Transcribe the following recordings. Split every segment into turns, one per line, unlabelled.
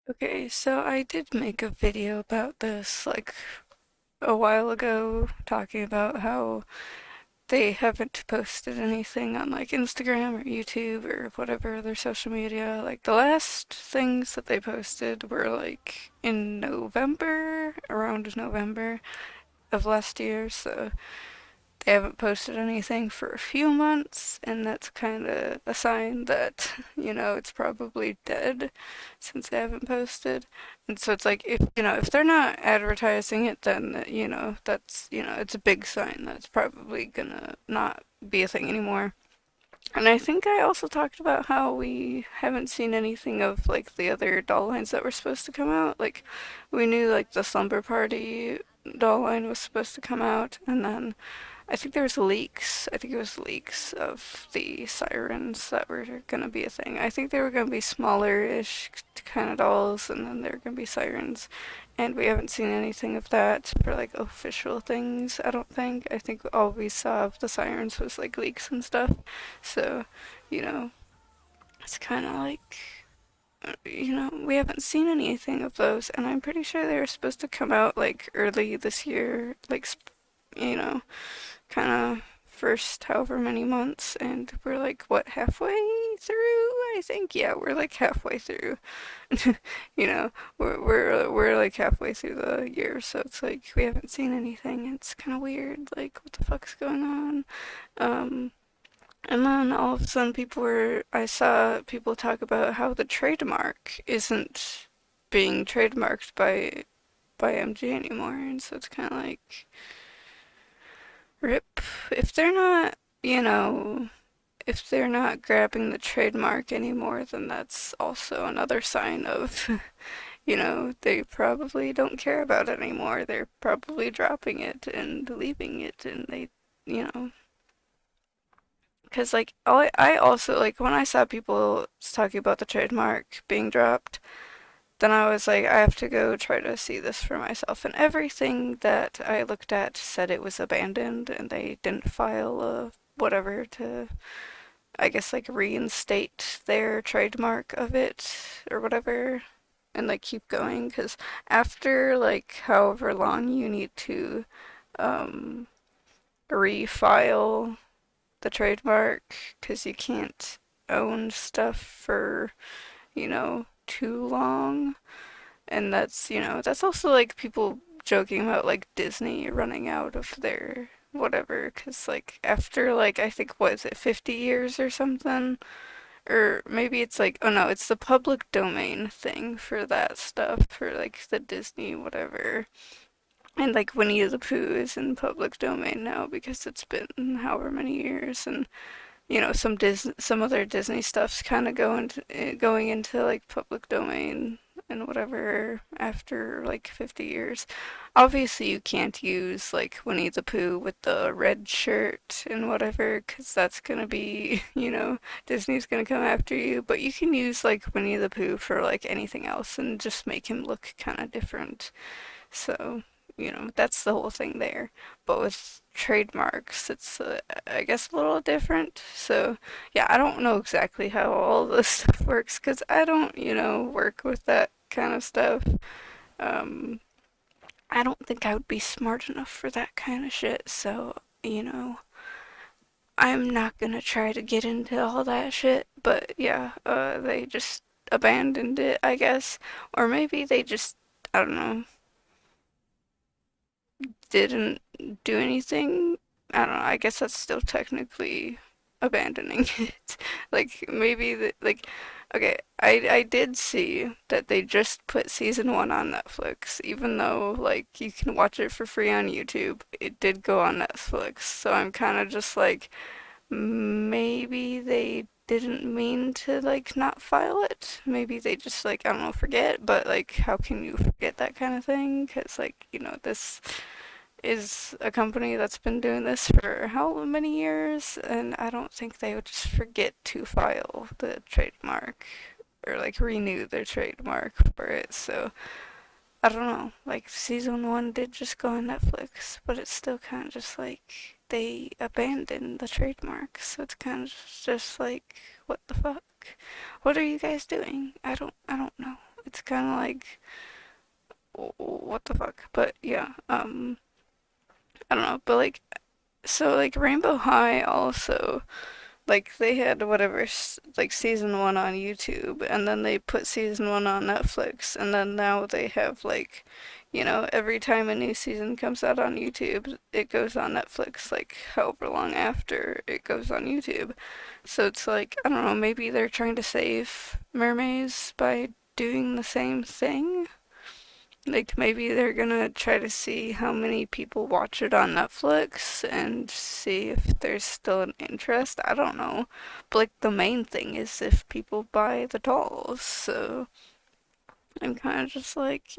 Okay, so I did make a video about this like a while ago, talking about how they haven't posted anything on like Instagram or YouTube or whatever other social media. Like the last things that they posted were like in November, around November of last year, so they haven't posted anything for a few months, and that's kind of a sign that, it's probably dead since they haven't posted. And so it's like, if they're not advertising it, then, that's, it's a big sign that it's probably gonna not be a thing anymore. And I think I also talked about how we haven't seen anything of like the other doll lines that were supposed to come out. Like, we knew like the Slumber Party doll line was supposed to come out, and then I think there was leaks. I think it was leaks of the sirens that were gonna be a thing. I think they were gonna be smaller-ish kind of dolls, and then there were gonna be sirens. And we haven't seen anything of that for like official things, I don't think. I think all we saw of the sirens was like leaks and stuff. So, you know, it's kind of like, we haven't seen anything of those, and I'm pretty sure they were supposed to come out like early this year, like, you know, kind of first however many months, and we're like what, halfway through, I think. Yeah, we're like halfway through. you know we're like halfway through the year, so it's like we haven't seen anything. It's kind of weird, like what the fuck's going on. um and then all of a sudden I saw people talk about how the trademark isn't being trademarked by MG anymore, and so it's kind of like, rip. If they're not, you know, if they're not grabbing the trademark anymore, then that's also another sign of, they probably don't care about it anymore. They're probably dropping it and leaving it, and you know, because like I also like when I saw people talking about the trademark being dropped, then I was like, I have to go try to see this for myself. And everything that I looked at said it was abandoned, and they didn't file a whatever to, I guess, like reinstate their trademark of it or whatever, and like keep going. Because after like however long you need to um, refile the trademark, because you can't own stuff for, too long. And that's also like people joking about like Disney running out of their whatever, because like after like, I think, what is it, 50 years or something? Or maybe it's like, oh no, it's the public domain thing for that stuff, for like the Disney whatever. And like Winnie the Pooh is in public domain now because it's been however many years. And some other Disney stuff's kind of going into like public domain and whatever after like 50 years. Obviously, you can't use like Winnie the Pooh with the red shirt and whatever, because that's gonna be, Disney's gonna come after you. But you can use like Winnie the Pooh for like anything else and just make him look kind of different. So, that's the whole thing there. But with trademarks, it's, I guess, a little different. So, yeah, I don't know exactly how all this stuff works because I don't, work with that kind of stuff. Um, I don't think I would be smart enough for that kind of shit. So, I'm not gonna try to get into all that shit. But yeah, they just abandoned it, I guess. Or maybe they just, I don't know, didn't do anything. I don't know. I guess that's still technically abandoning it. Like maybe like, okay, I did see that they just put season 1 on Netflix, even though like you can watch it for free on YouTube. It did go on Netflix, so I'm kind of just like, maybe they didn't mean to like not file it. Maybe they just like, I don't know, forget. But like, how can you forget that kind of thing? Because like, this is a company that's been doing this for how many years, and I don't think they would just forget to file the trademark or like renew their trademark for it. So I don't know. Like season 1 did just go on Netflix, but it's still kind of just like they abandoned the trademark. So it's kind of just like, what the fuck? What are you guys doing? I don't know. It's it's kind of like, what the fuck? But yeah, I don't know. But like, so like Rainbow High also, like they had whatever, like season one on YouTube, and then they put season one on Netflix, and then now they have like, every time a new season comes out on YouTube, it goes on Netflix, like however long after it goes on YouTube. So it's like, I don't know, maybe they're trying to save Mermaids by doing the same thing. Like maybe they're gonna try to see how many people watch it on Netflix and see if there's still an interest. I don't know. But like the main thing is if people buy the dolls. So I'm kind of just like,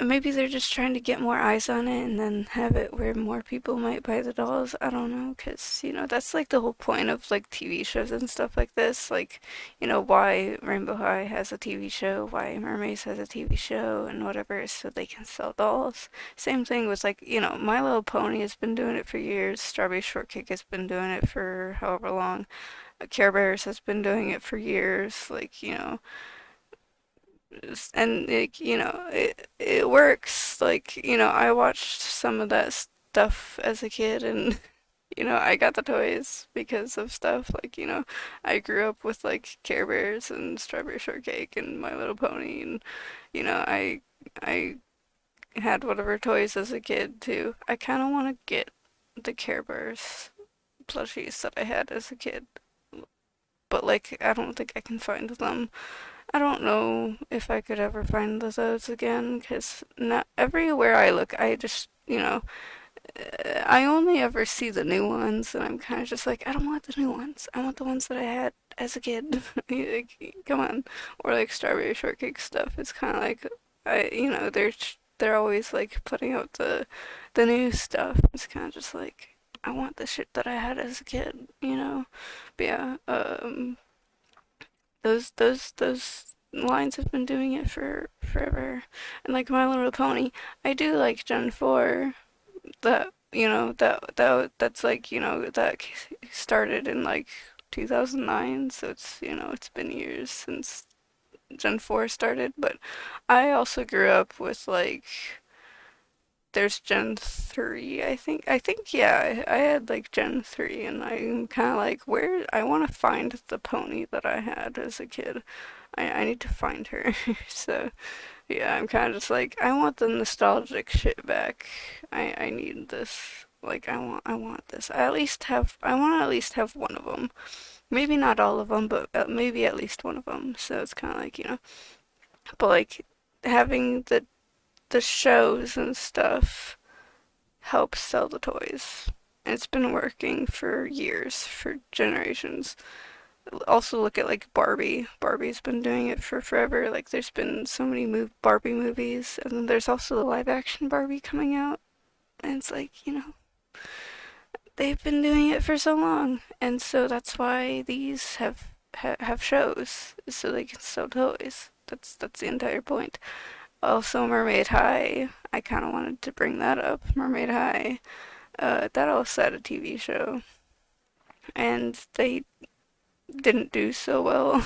maybe they're just trying to get more eyes on it and then have it where more people might buy the dolls. I don't know, because, that's like the whole point of like TV shows and stuff like this. Like, why Rainbow High has a TV show, why Mermaids has a TV show, and whatever, so they can sell dolls. Same thing with like, My Little Pony has been doing it for years, Strawberry Shortcake has been doing it for however long, Care Bears has been doing it for years. Like, and like, it works. Like, I watched some of that stuff as a kid, and I got the toys because of stuff like, I grew up with like Care Bears and Strawberry Shortcake and My Little Pony, and I had whatever toys as a kid too. I kind of want to get the Care Bears plushies that I had as a kid, but like I don't think I can find them. I don't know if I could ever find those again, because not everywhere I look, I just, I only ever see the new ones, and I'm kind of just like, I don't want the new ones. I want the ones that I had as a kid. Like, come on. Or like Strawberry Shortcake stuff. It's kind of like, they're always like putting out the new stuff. It's kind of just like, I want the shit that I had as a kid. But yeah, those lines have been doing it for forever. And like My Little Pony, I do like Gen 4. That's like, that started in like 2009, so it's been years since Gen 4 started, but I also grew up with like there's Gen 3, I think. Yeah, I had like Gen 3, and I'm kind of like, where I want to find the pony that I had as a kid. I need to find her. So, yeah, I'm kind of just like, I want the nostalgic shit back. I need this. Like, I want this. I want to at least have one of them. Maybe not all of them, but maybe at least one of them. So it's kind of like, but like having the shows and stuff helps sell the toys. And it's been working for years, for generations. Also look at like Barbie. Barbie's been doing it for forever. Like there's been so many Barbie movies, and then there's also the live action Barbie coming out. And it's like, they've been doing it for so long. And so that's why these have shows so they can sell toys. That's the entire point. Also, Mermaid High. I kind of wanted to bring that up. Mermaid High. That also had a TV show, and they didn't do so well.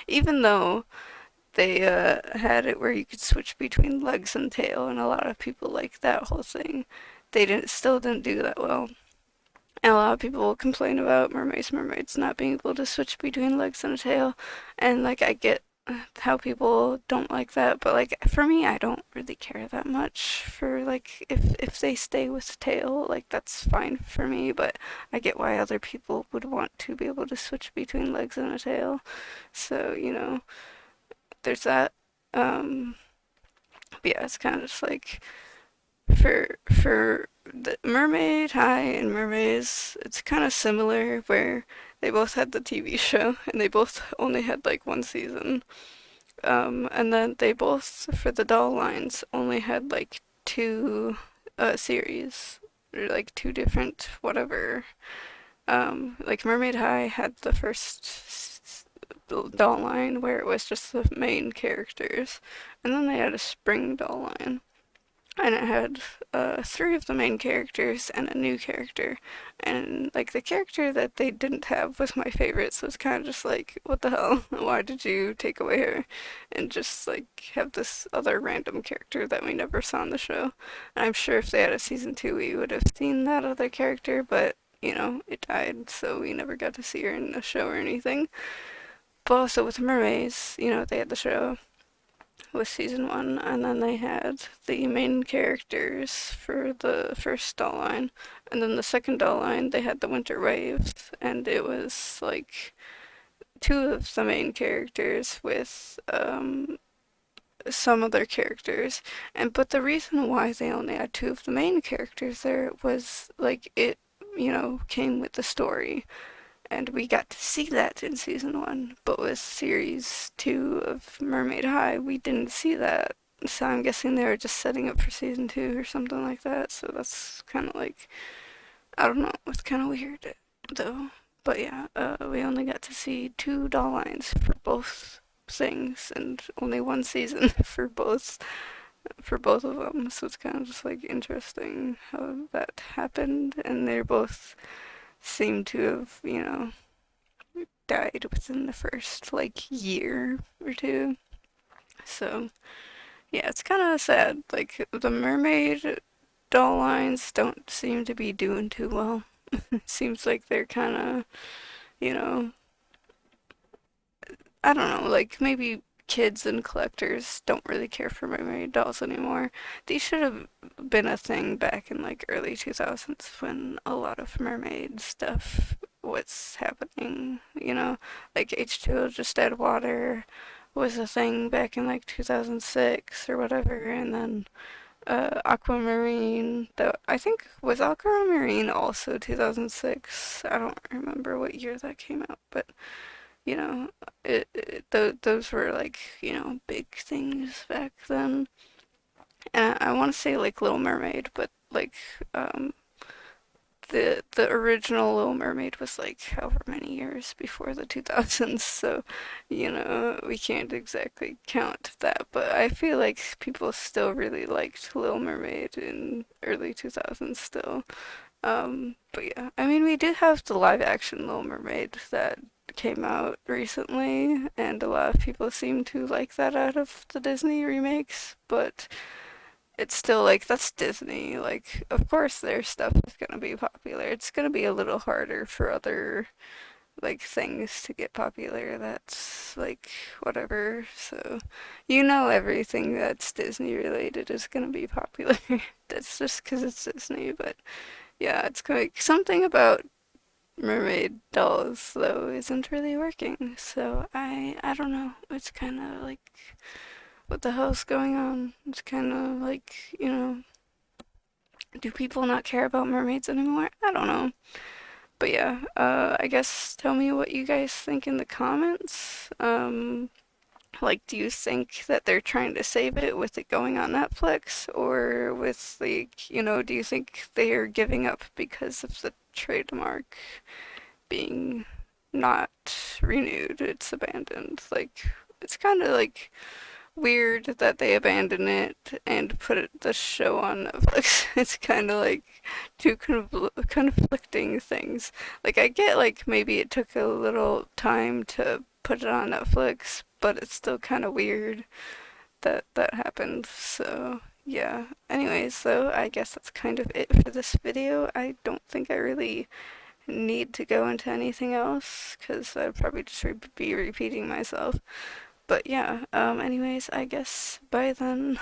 Even though they had it where you could switch between legs and tail, and a lot of people liked that whole thing. They still didn't do that well. And a lot of people complain about Mermaze Mermaidz not being able to switch between legs and a tail. And like I get how people don't like that, but like for me, I don't really care that much for like if they stay with tail, like that's fine for me, but I get why other people would want to be able to switch between legs and a tail. So, there's that. Um, but yeah, it's kind of just like for the Mermaid High and Mermaids, it's kind of similar where they both had the TV show and they both only had like one season. And then they both, for the doll lines, only had like two series, or like two different whatever. Like Mermaid High had the first doll line where it was just the main characters, and then they had a spring doll line. and it had three of the main characters and a new character. And like the character that they didn't have was my favorite, so it's kind of just like, what the hell? Why did you take away her and just like have this other random character that we never saw in the show? And I'm sure if they had a season two, we would have seen that other character, but you know, it died, so we never got to see her in the show or anything. But also with Mermaids, you know, they had the show with season one, and then they had the main characters for the first doll line, and then the second doll line they had the Winter Waves, and it was like two of the main characters with some other characters, and but the reason why they only had two of the main characters there was like it, you know, came with the story, and we got to see that in season one. But with series two of Mermaid High, we didn't see that. So I'm guessing they were just setting up for season two or something like that. So that's kind of like, I don't know, it's kind of weird though. But yeah, we only got to see two doll lines for both things, and only one season for both of them. So it's kind of just like interesting how that happened, and they're both seem to have, you know, died within the first like year or two. So yeah, it's kind of sad. Like the mermaid doll lines don't seem to be doing too well. It seems like they're kind of, you know, I don't know, like maybe kids and collectors don't really care for mermaid dolls anymore. These should have been a thing back in like early 2000s when a lot of mermaid stuff was happening, you know, like H2O Just Add Water was a thing back in like 2006 or whatever, and then Aquamarine, though I think was Aquamarine also 2006. I don't remember what year that came out, but you know, those were like, you know, big things back then. And I want to say like Little Mermaid, but like um, the original Little Mermaid was like however many years before the 2000s, so you know, we can't exactly count that. But I feel like people still really liked Little Mermaid in early 2000s still. But yeah, I mean, we do have the live action Little Mermaid that came out recently, and a lot of people seem to like that out of the Disney remakes, but it's still like, that's Disney. Like, of course their stuff is gonna be popular. It's gonna be a little harder for other like things to get popular that's like whatever. So, you know, everything that's Disney related is gonna be popular. That's just 'cause it's Disney, but yeah, it's like something about mermaid dolls though isn't really working. So I don't know. It's kind of like, what the hell's going on? It's kind of like, you know, do people not care about mermaids anymore? I don't know. But yeah, I guess tell me what you guys think in the comments. Like, do you think that they're trying to save it with it going on Netflix, or with like, you know, do you think they are giving up because of the trademark being not renewed? It's abandoned. Like, it's kind of like weird that they abandon it and put the show on Netflix. It's kind of like two conflicting things. Like, I get like maybe it took a little time to put it on Netflix, but it's still kind of weird that that happened. So yeah. Anyways, so I guess that's kind of it for this video. I don't think I really need to go into anything else because I'd probably just be repeating myself. But yeah, anyways, I guess bye then.